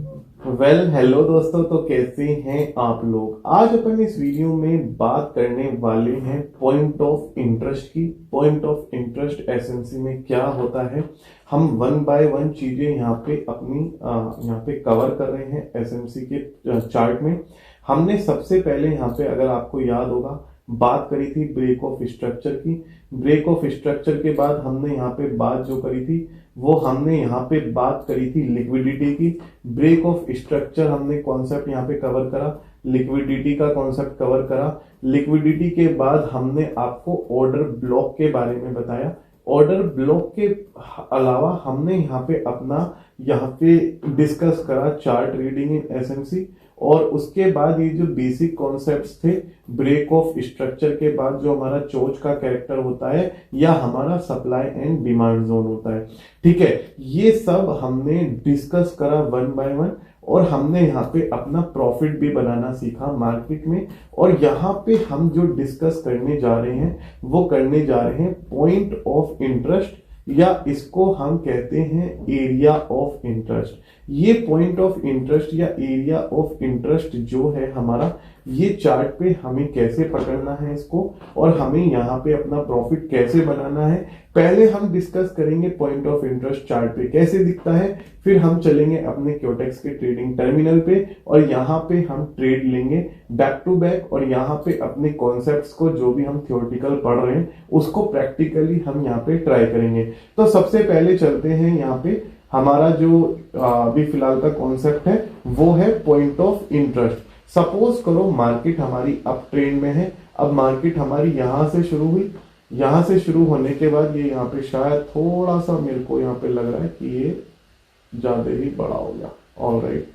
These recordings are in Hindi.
हेलो दोस्तों, तो कैसे हैं आप लोग। आज अपन इस वीडियो में बात करने वाले हैं पॉइंट ऑफ इंटरेस्ट की। पॉइंट ऑफ इंटरेस्ट एसएमसी में क्या होता है, हम वन बाय वन चीजें यहाँ पे अपनी यहाँ पे कवर कर रहे हैं एसएमसी के चार्ट में। हमने सबसे पहले यहाँ पे, अगर आपको याद होगा, बात करी थी ब्रेक ऑफ स्ट्रक्चर की। ब्रेक ऑफ स्ट्रक्चर के बाद हमने यहाँ पे बात जो करी थी, वो हमने यहाँ पे बात करी थी लिक्विडिटी की। ब्रेक ऑफ स्ट्रक्चर हमने कॉन्सेप्ट यहाँ पे कवर करा, लिक्विडिटी का कॉन्सेप्ट कवर करा। लिक्विडिटी के बाद हमने आपको ऑर्डर ब्लॉक के बारे में बताया। ऑर्डर ब्लॉक के अलावा हमने यहाँ पे अपना यहाँ पे डिस्कस करा चार्ट रीडिंग इन एसएमसी। और उसके बाद ये जो बेसिक कॉन्सेप्ट्स थे, ब्रेक ऑफ स्ट्रक्चर के बाद जो हमारा चोच का कैरेक्टर होता है या हमारा सप्लाई एंड डिमांड जोन होता है, ठीक है, ये सब हमने डिस्कस करा वन बाय वन। और हमने यहाँ पे अपना प्रॉफिट भी बनाना सीखा मार्केट में। और यहाँ पे हम जो डिस्कस करने जा रहे हैं वो करने जा रहे हैं पॉइंट ऑफ इंटरेस्ट, या इसको हम कहते हैं एरिया ऑफ इंटरेस्ट। ये पॉइंट ऑफ इंटरेस्ट या एरिया ऑफ इंटरेस्ट जो है हमारा, ये चार्ट पे हमें कैसे पकड़ना है इसको, और हमें यहाँ पे अपना प्रॉफिट कैसे बनाना है। पहले हम डिस्कस करेंगे पॉइंट ऑफ इंटरेस्ट चार्ट पे कैसे दिखता है, फिर हम चलेंगे अपने क्योटेक्स के ट्रेडिंग टर्मिनल पे और यहाँ पे हम ट्रेड लेंगे बैक टू बैक। और यहाँ पे अपने कॉन्सेप्ट्स को, जो भी हम थियोरेटिकल पढ़ रहे हैं, उसको प्रैक्टिकली हम यहाँ पे ट्राई करेंगे। तो सबसे पहले चलते हैं यहाँ पे, हमारा जो अभी फिलहाल का कॉन्सेप्ट है वो है पॉइंट ऑफ इंटरेस्ट। सपोज करो मार्केट हमारी अप ट्रेंड में है। अब मार्केट हमारी यहां से शुरू हुई, यहां से शुरू होने के बाद ये यहाँ पे शायद थोड़ा सा मेरे को यहाँ पे लग रहा है कि ये ज्यादा ही बड़ा हो गया। ऑलराइट,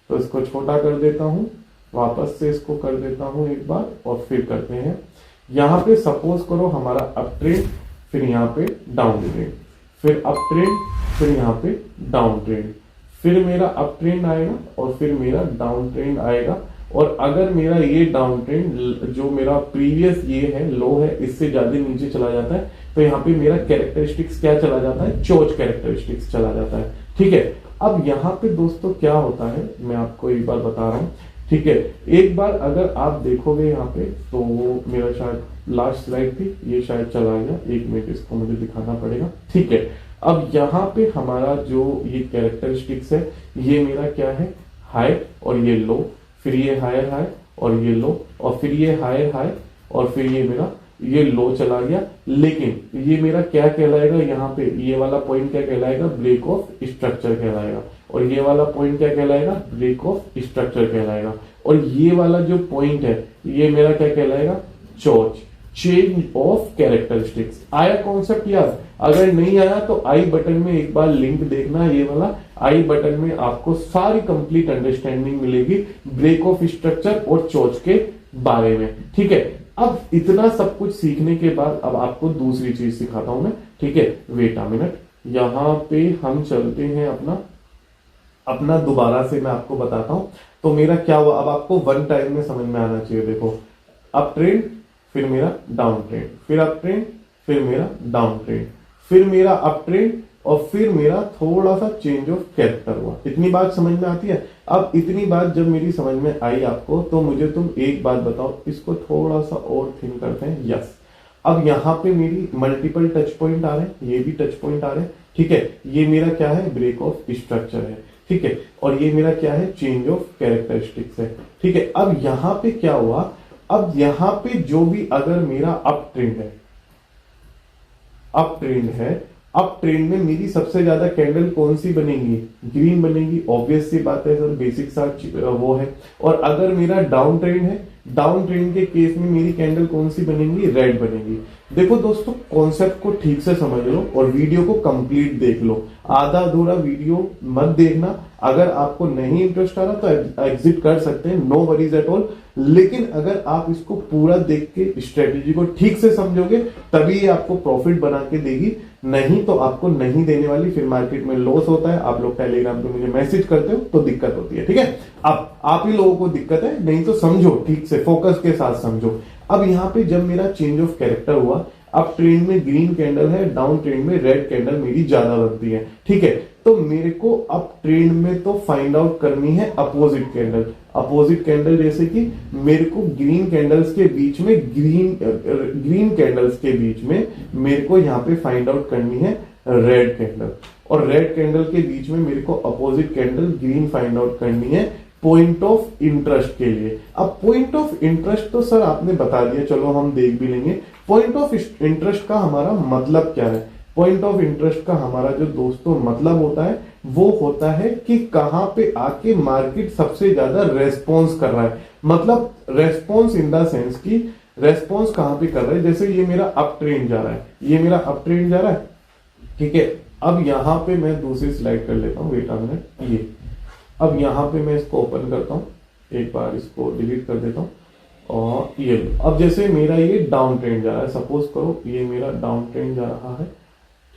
तो इसको छोटा कर देता हूं, वापस से इसको कर देता हूं एक बार और फिर करते हैं। यहाँ पे सपोज करो हमारा अप ट्रेंड, फिर यहाँ पे डाउन ट्रेंड, फिर अप ट्रेंड, फिर यहाँ पे डाउन ट्रेंड, फिर मेरा अप ट्रेंड आएगा और फिर मेरा डाउन ट्रेंड आएगा। और अगर मेरा ये डाउन ट्रेंड जो मेरा प्रीवियस ये है लो है, इससे ज्यादा नीचे चला जाता है, तो यहाँ पे मेरा कैरेक्टरिस्टिक्स क्या चला जाता है, चोच कैरेक्टरिस्टिक्स चला जाता है। ठीक है, अब यहाँ पे दोस्तों क्या होता है मैं आपको एक बार बता रहा हूँ। ठीक है, एक बार अगर आप देखोगे यहाँ पे, तो वो मेरा शायद लास्ट स्लाइड थी, ये शायद चला गया, एक मिनट इसको मुझे दिखाना पड़ेगा। ठीक है, अब यहाँ पे हमारा जो ये कैरेक्टरिस्टिक्स है, ये मेरा क्या है, हाई और ये लो, फिर ये हायर हाई और ये लो, और फिर ये हायर हाई और फिर ये मेरा ये लो चला गया। लेकिन ये मेरा क्या कहलाएगा, यहाँ पे ये वाला पॉइंट क्या कहलाएगा, ब्रेक ऑफ स्ट्रक्चर कहलाएगा। और ये वाला पॉइंट क्या कहलाएगा, ब्रेक ऑफ स्ट्रक्चर कहलाएगा। और ये वाला जो पॉइंट है ये मेरा क्या कहलाएगा, चोच, चेंज ऑफ कैरेक्टरिस्टिक्स। आया कॉन्सेप्ट यार? अगर नहीं आया तो आई बटन में एक बार लिंक देखना, ये वाला आई बटन में आपको सारी कंप्लीट अंडरस्टैंडिंग मिलेगी ब्रेक ऑफ स्ट्रक्चर और चोच के बारे में। ठीक है, अब इतना सब कुछ सीखने के बाद अब आपको दूसरी चीज सिखाता हूं मैं। ठीक है, वेट अ मिनट, यहां पे हम चलते हैं अपना दोबारा से मैं आपको बताता हूं। तो मेरा क्या हुआ, अब आपको वन टाइम में समझ में आना चाहिए। देखो, अप ट्रेंड, फिर मेरा डाउन ट्रेंड, फिर अप ट्रेंड, फिर मेरा डाउन ट्रेंड, फिर मेरा अप ट्रेंड, और फिर मेरा थोड़ा सा चेंज ऑफ कैरेक्टर हुआ। इतनी बात समझ में आती है? अब इतनी बात जब मेरी समझ में आई आपको, तो मुझे तुम एक बात बताओ, इसको थोड़ा सा और थिन करते हैं। यस, अब यहाँ पे मेरी मल्टीपल टच पॉइंट आ रहे हैं, ये भी टच पॉइंट आ रहे हैं। ठीक है, ये मेरा क्या है, ब्रेक ऑफ स्ट्रक्चर है। ठीक है, और ये मेरा क्या है, चेंज ऑफ कैरेक्टरिस्टिक्स है। ठीक है, अब यहाँ पे क्या हुआ, अब यहाँ पे जो भी अगर मेरा अप ट्रेंड है, अप ट्रेंड है, अप ट्रेंड में मेरी सबसे ज्यादा कैंडल कौन सी बनेगी, ग्रीन बनेगी। ऑब्वियस सी बात है सर, बेसिक सा वो है। और अगर मेरा डाउन ट्रेंड है, डाउन ट्रेंड के केस में मेरी कैंडल कौन सी बनेगी, रेड बनेगी। देखो दोस्तों, कॉन्सेप्ट को ठीक से समझ लो और वीडियो को कंप्लीट देख लो, आधा अधूरा वीडियो मत देखना। अगर आपको नहीं इंटरेस्ट आ रहा तो एग्जिट कर सकते हैं, नो वरीज एट ऑल। लेकिन अगर आप इसको पूरा देख के स्ट्रेटेजी को ठीक से समझोगे, तभी ये आपको प्रॉफिट बना के देगी, नहीं तो आपको नहीं देने वाली। फिर मार्केट में लॉस होता है, आप लोग टेलीग्राम पे मुझे मैसेज करते हो तो दिक्कत होती है। ठीक है, अब आप ही लोगों को दिक्कत है, नहीं तो समझो ठीक से, फोकस के साथ समझो। अब यहाँ पे जब मेरा चेंज ऑफ कैरेक्टर हुआ, अप ट्रेंड में ग्रीन कैंडल है, डाउन ट्रेंड में रेड कैंडल मेरी ज्यादा बनती है। ठीक है, तो मेरे को अप ट्रेंड में तो फाइंड आउट करनी है अपोजिट कैंडल। अपोजिट कैंडल जैसे कि मेरे को ग्रीन कैंडल्स के बीच में ग्रीन कैंडल्स के बीच में मेरे को यहाँ पे फाइंड आउट करनी है रेड कैंडल, और रेड कैंडल के बीच में मेरे को opposite candle green find out करनी है पॉइंट ऑफ इंटरेस्ट के लिए। अब पॉइंट ऑफ इंटरेस्ट तो सर आपने बता दिया, चलो हम देख भी लेंगे। पॉइंट ऑफ इंटरेस्ट का हमारा मतलब क्या है? पॉइंट ऑफ इंटरेस्ट का हमारा जो दोस्तों मतलब होता है वो होता है कि कहां पे आके मार्केट सबसे ज्यादा रेस्पॉन्स कर रहा है। मतलब रेस्पॉन्स इन द सेंस की रेस्पॉन्स कहां पे कर रहा है। जैसे ये मेरा अप ट्रेंड जा रहा है, ये मेरा अप ट्रेंड जा रहा है, ठीक है। अब यहां पे मैं दूसरी स्लाइड कर लेता हूं, वेट अ मिनट, ये अब यहां पे मैं इसको ओपन करता हूं, एक बार इसको डिलीट कर देता हूं, और ये अब जैसे मेरा ये डाउन ट्रेंड जा रहा है, सपोज करो ये मेरा डाउन ट्रेंड जा रहा है,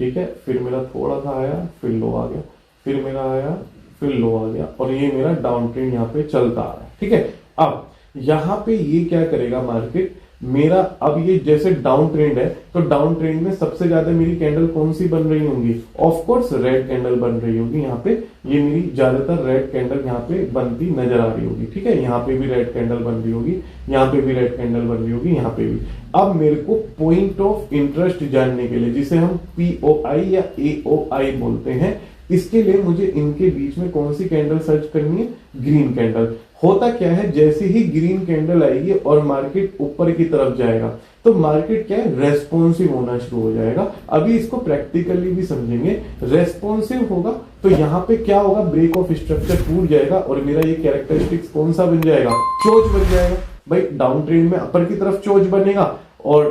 ठीक है। फिर मेरा थोड़ा सा आया, फिर लो आ गया, फिर मेरा आया, फिर लो आ गया, और ये मेरा डाउन ट्रेंड यहाँ पे चलता आ रहा है, ठीक है। अब यहाँ पे ये क्या करेगा मार्केट मेरा, अब ये जैसे डाउन ट्रेंड है तो डाउन ट्रेंड में सबसे ज्यादा मेरी कैंडल कौन सी बन रही होंगी? ऑफ कोर्स रेड कैंडल बन रही होगी। यहाँ पे ये मेरी ज्यादातर रेड कैंडल यहाँ पे बनती नजर आ रही होगी, ठीक है। यहाँ पे भी रेड कैंडल बन रही होगी, यहाँ पे भी रेड कैंडल बन रही होगी, यहाँ पे भी। अब मेरे को पॉइंट ऑफ इंटरेस्ट जानने के लिए, जिसे हम POI या AOI बोलते हैं, इसके लिए मुझे इनके बीच में कौन सी कैंडल सर्च करनी है? Green candle. होता क्या है, जैसे ही ग्रीन कैंडल आएगी और मार्केट ऊपर की तरफ जाएगा तो मार्केट क्या है, रेस्पॉन्सिव होना शुरू हो जाएगा। अभी इसको प्रैक्टिकली भी समझेंगे। रेस्पॉन्सिव होगा तो यहाँ पे क्या होगा, ब्रेक ऑफ स्ट्रक्चर टूट जाएगा और मेरा ये कैरेक्टरिस्टिक्स कौन सा बन जाएगा? चोच बन जाएगा। भाई डाउन ट्रेंड में अपर की तरफ चोच बनेगा और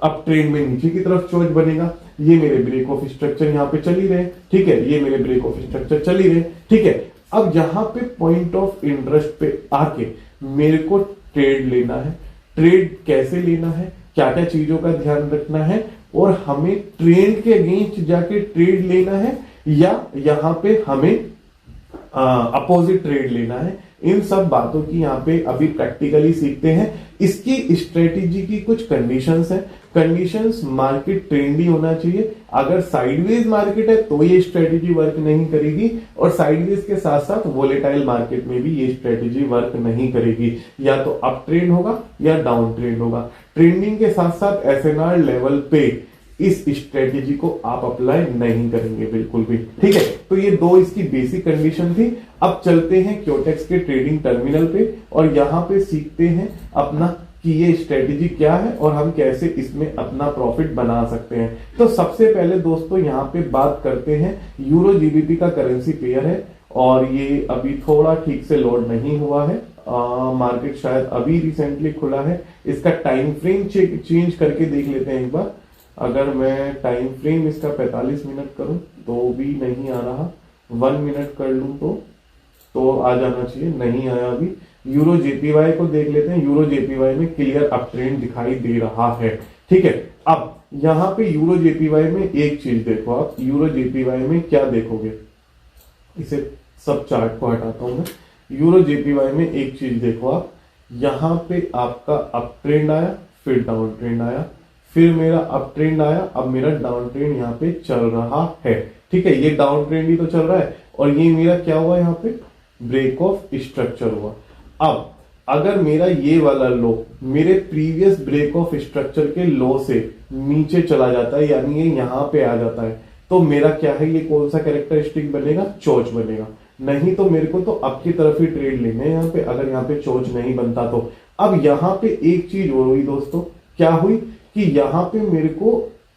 अप ट्रेंड में नीचे की तरफ चोच बनेगा। ये मेरे ब्रेक ऑफ स्ट्रक्चर यहाँ पे चल ही रहे, ठीक है। ये मेरे ब्रेक ऑफ स्ट्रक्चर चल ही रहे, ठीक है। अब यहाँ पे पॉइंट ऑफ इंटरेस्ट पे आके मेरे को ट्रेड लेना है। ट्रेड कैसे लेना है, क्या क्या चीजों का ध्यान रखना है, और हमें ट्रेंड के अगेंस्ट जाके ट्रेड लेना है या यहाँ पे हमें अपोजिट ट्रेड लेना है। इन सब बातों की यहाँ पे अभी प्रैक्टिकली सीखते हैं। इसकी स्ट्रेटेजी की कुछ कंडीशंस है। कंडीशंस, मार्केट ट्रेंडी होना चाहिए। अगर साइडवेज मार्केट है तो ये स्ट्रेटेजी वर्क नहीं करेगी, और साइडवेज के साथ साथ वोलेटाइल मार्केट में भी ये स्ट्रेटेजी वर्क नहीं करेगी। या तो अप ट्रेंड होगा या डाउन ट्रेंड होगा। ट्रेंडिंग के साथ साथ SNR लेवल पे इस स्ट्रेटेजी को आप अप्लाई नहीं करेंगे बिल्कुल भी, ठीक है। तो ये दो इसकी बेसिक कंडीशन थी। अब चलते हैं क्योटेक्स के ट्रेडिंग टर्मिनल पे और यहाँ पे सीखते हैं अपना कि ये स्ट्रेटेजी क्या है और हम कैसे इसमें अपना प्रॉफिट बना सकते हैं। तो सबसे पहले दोस्तों यहाँ पे बात करते हैं, यूरो GBP का करेंसी पेयर है और ये अभी थोड़ा ठीक से लोड नहीं हुआ है। मार्केट शायद अभी रिसेंटली खुला है। इसका टाइम फ्रेम चेंज करके देख लेते हैं एक बार। अगर मैं टाइम फ्रेम इसका 45 मिनट करूं तो भी नहीं आ रहा, 1 मिनट कर लूं तो आ जाना चाहिए, नहीं आया अभी। यूरो JPY को देख लेते हैं। यूरो JPY में क्लियर अप ट्रेंड दिखाई दे रहा है, ठीक है। अब यहाँ पे यूरो JPY में एक चीज देखो आप, यूरो JPY में क्या देखोगे, इसे सब चार्ट को हटाता हूं मैं। यूरो JPY में एक चीज देखो आप, यहाँ पे आपका अप ट्रेंड आया, फिर डाउन ट्रेंड आया, फिर मेरा अप ट्रेंड आया, अब मेरा डाउन ट्रेंड यहाँ पे चल रहा है, ठीक है। ये डाउन ट्रेंड ही तो चल रहा है और ये मेरा क्या हुआ, यहाँ पे ब्रेक ऑफ स्ट्रक्चर हुआ। अब अगर मेरा ये वाला लो मेरे प्रीवियस ब्रेक ऑफ स्ट्रक्चर के लो से नीचे चला जाता है, यानी ये यहाँ पे आ जाता है, तो मेरा क्या है, ये कौन सा कैरेक्टरिस्टिक बनेगा, चोच बनेगा। नहीं तो मेरे को तो अप की तरफ ही ट्रेड लेने हैं यहाँ पे, अगर यहाँ पे चोच नहीं बनता तो। अब यहाँ पे एक चीज और हुई दोस्तों, क्या हुई कि यहाँ पे मेरे को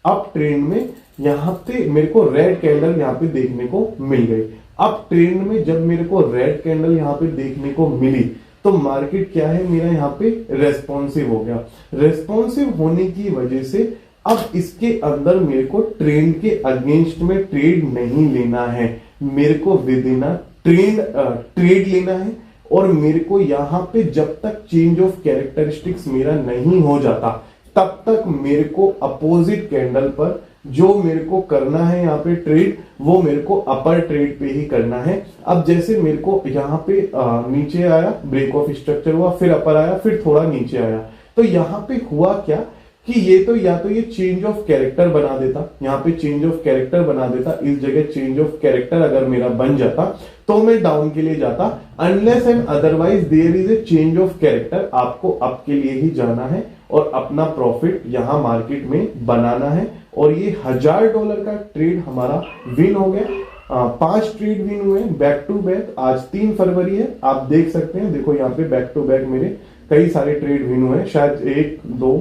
अप ट्रेंड में यहाँ पे मेरे को रेड कैंडल यहाँ पे देखने को मिल गई। अप ट्रेंड में जब मेरे को रेड कैंडल यहाँ पे देखने को मिली तो मार्केट क्या है, मेरा यहाँ पे रेस्पॉन्सिव हो गया। रेस्पॉन्सिव होने की वजह से अब इसके अंदर मेरे को ट्रेंड के अगेंस्ट में ट्रेड नहीं लेना है, मेरे को विद इन ट्रेड लेना है। और मेरे को यहाँ पे जब तक चेंज ऑफ कैरेक्टरिस्टिक्स मेरा नहीं हो जाता तब तक मेरे को अपोजिट कैंडल पर जो मेरे को करना है यहाँ पे ट्रेड, वो मेरे को अपर ट्रेड पे ही करना है। अब जैसे मेरे को यहाँ पे नीचे आया, ब्रेक ऑफ स्ट्रक्चर हुआ, फिर अपर आया, फिर थोड़ा नीचे आया, तो यहाँ पे हुआ क्या कि ये तो या तो ये चेंज ऑफ कैरेक्टर बना देता, यहाँ पे चेंज ऑफ कैरेक्टर बना देता, इस जगह चेंज ऑफ कैरेक्टर अगर मेरा बन जाता तो मैं डाउन के लिए जाता। Unless and otherwise there is a change of character, आपको अप के लिए ही जाना है और अपना प्रॉफिट यहां मार्केट में बनाना है। और ये $1000 का ट्रेड हमारा विन हो गया। 5 ट्रेड विन हुए बैक टू बैक। आज 3 फरवरी है, आप देख सकते हैं, देखो यहाँ पे बैक टू बैक मेरे कई सारे ट्रेड विन हुए, शायद 1 2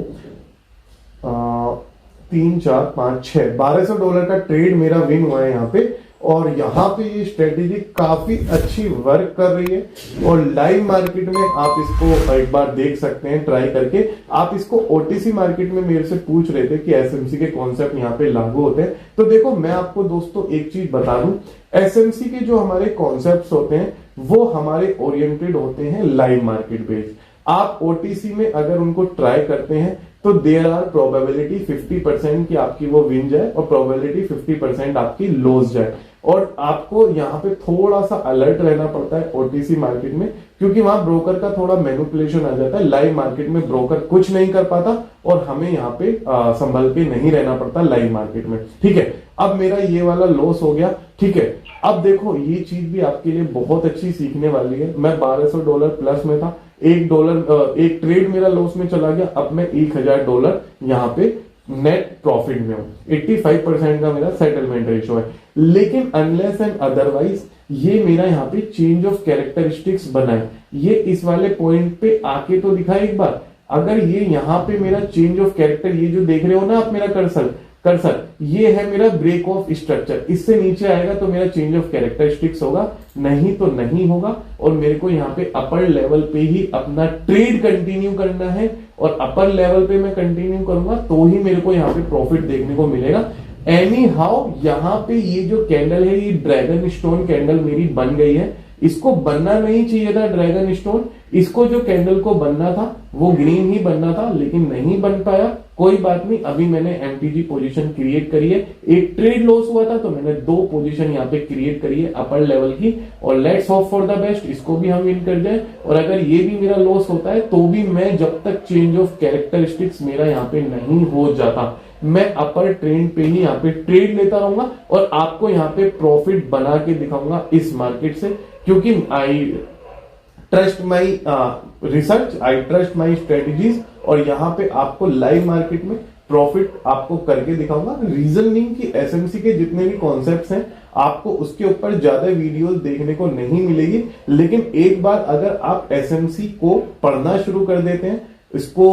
3 4 5 6 $1200 का ट्रेड मेरा विन हुआ है यहाँ पे। और यहाँ पे ये स्ट्रेटेजी काफी अच्छी वर्क कर रही है और लाइव मार्केट में आप इसको एक बार देख सकते हैं ट्राई करके। आप इसको ओटीसी मार्केट में मेरे से पूछ रहे थे कि एसएमसी के कॉन्सेप्ट यहाँ पे लागू होते हैं, तो देखो मैं आपको दोस्तों एक चीज बता दूं, एसएमसी के जो हमारे कॉन्सेप्ट होते हैं वो हमारे ओरिएंटेड होते हैं लाइव मार्केट बेस्ड। आप ओटीसी में अगर उनको ट्राई करते हैं तो देयर आर प्रोबेबिलिटी 50% की आपकी वो विन जाए और प्रोबेबिलिटी 50% आपकी लॉस जाए। और आपको यहाँ पे थोड़ा सा अलर्ट रहना पड़ता है ओटीसी मार्केट में, क्योंकि वहां ब्रोकर का थोड़ा मैनिपुलेशन आ जाता है। लाइव मार्केट में ब्रोकर कुछ नहीं कर पाता और हमें यहाँ पे संभल के नहीं रहना पड़ता लाइव मार्केट में। ठीक है, अब मेरा ये वाला लॉस हो गया। ठीक है, अब देखो ये चीज भी आपके लिए बहुत अच्छी सीखने वाली है। मैं $1200 प्लस में था, एक ट्रेड मेरा लॉस में चला गया, अब मैं $1000 यहाँ पे नेट प्रॉफिट में हूं। 85% का मेरा सेटलमेंट रेशो है। लेकिन अनलेस एंड अदरवाइज ये मेरा यहाँ पे चेंज ऑफ कैरेक्टरिस्टिक्स बना है, ये इस वाले पॉइंट पे आके तो दिखा एक बार। अगर ये यहाँ पे मेरा चेंज ऑफ कैरेक्टर, ये जो देख रहे हो ना आप मेरा कर्सर, ये है मेरा ब्रेक ऑफ स्ट्रक्चर, इससे नीचे आएगा तो मेरा चेंज ऑफ कैरेक्टरिस्टिक्स होगा, नहीं तो नहीं होगा। और मेरे को यहाँ पे अपर लेवल पे ही अपना ट्रेड कंटिन्यू करना है और अपर लेवल पे मैं कंटिन्यू करूंगा तो ही मेरे को यहाँ पे प्रॉफिट देखने को मिलेगा। एनी हाउ यहाँ पे ये जो कैंडल है, ये ड्रैगन स्टोन कैंडल मेरी बन गई है। इसको बनना नहीं चाहिए था ड्रैगन स्टोन, इसको जो कैंडल को बनना था वो ग्रीन ही बनना था, लेकिन नहीं बन पाया। कोई बात नहीं, अभी मैंने एमटीजी पोजीशन क्रिएट करी है। एक ट्रेड लॉस हुआ था तो मैंने 2 पोजीशन यहाँ पे क्रिएट करी है अपर लेवल की, और let's hope for the best, इसको भी हम विन कर जाए। और अगर ये भी मेरा लॉस होता है तो भी मैं, जब तक चेंज ऑफ कैरेक्टरिस्टिक्स मेरा यहाँ पे नहीं हो जाता, मैं अपर ट्रेंड पे ही यहाँ पे ट्रेड लेता रहूंगा और आपको यहाँ पे प्रॉफिट बना के दिखाऊंगा इस मार्केट से। क्योंकि I trust my research, I trust my strategies, और यहाँ पे आपको लाइव मार्केट में प्रॉफिट आपको करके दिखाऊंगा। रीजन नहीं कि एसएमसी के जितने भी कॉन्सेप्ट्स हैं आपको उसके ऊपर ज्यादा वीडियोस देखने को नहीं मिलेगी, लेकिन एक बार अगर आप एसएमसी को पढ़ना शुरू कर देते हैं, इसको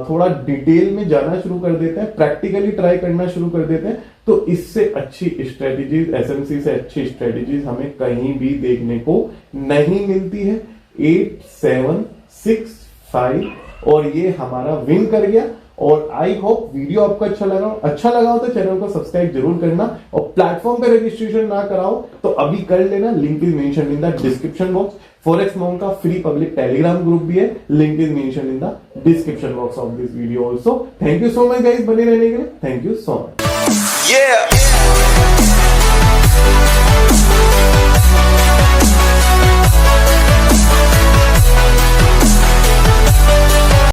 थोड़ा डिटेल में जाना शुरू कर देते हैं, प्रैक्टिकली ट्राई करना शुरू कर देते हैं, तो इससे अच्छी स्ट्रेटेजीज, एसएमसी से अच्छी स्ट्रेटेजीज हमें कहीं भी देखने को नहीं मिलती है। 8 7 6 5 और ये हमारा विन कर गया। और आई होप वीडियो आपको अच्छा लगा हो तो चैनल को सब्सक्राइब जरूर करना, और प्लेटफॉर्म पे रजिस्ट्रेशन ना कराओ तो अभी कर लेना, link is mention in the description box. Forex monk का फ्री पब्लिक टेलीग्राम ग्रुप भी है, link is mention in the description box of this video also. Thank you so much guys बने रहने के लिए, थैंक यू सो मच।